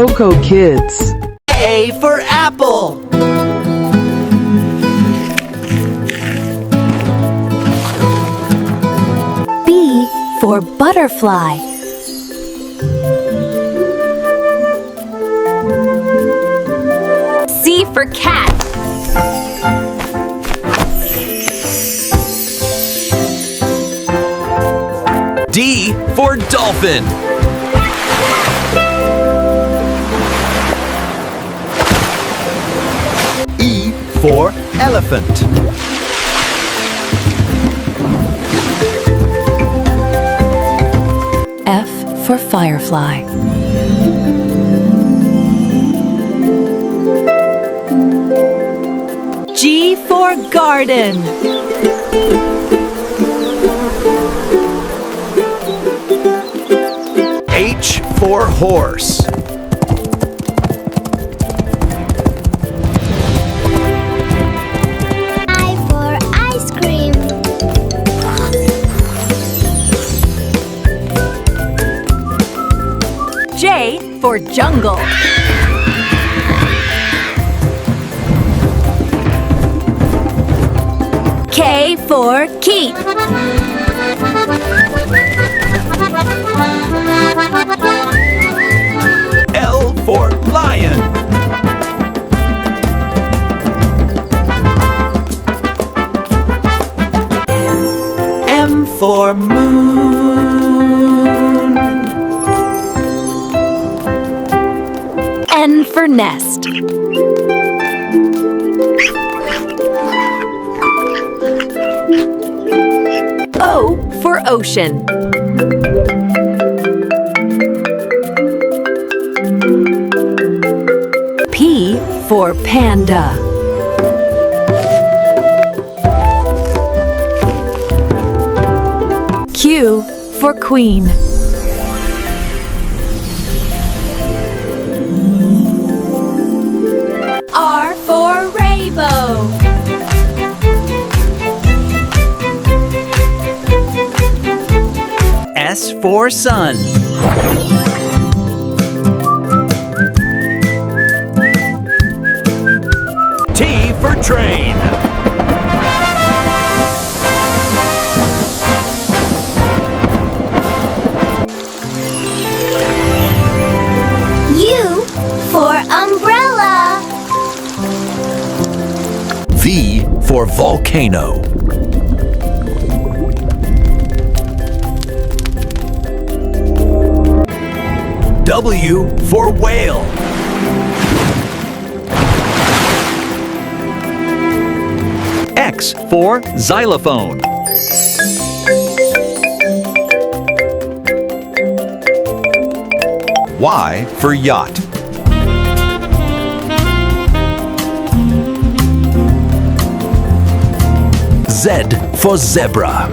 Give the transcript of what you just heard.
Coco Kids. A for apple. B for butterfly. C for cat. D for dolphin. E for elephant. F for firefly. G for garden. H for horse. I for ice cream. J for jungle. K for key. L for lion. M for moon. N for nest. O for ocean. P for panda. Q for queen. R for rainbow. S for sun. T for train. U for umbrella. V for volcano. W for whale. X for xylophone. Y for yacht. Z for zebra.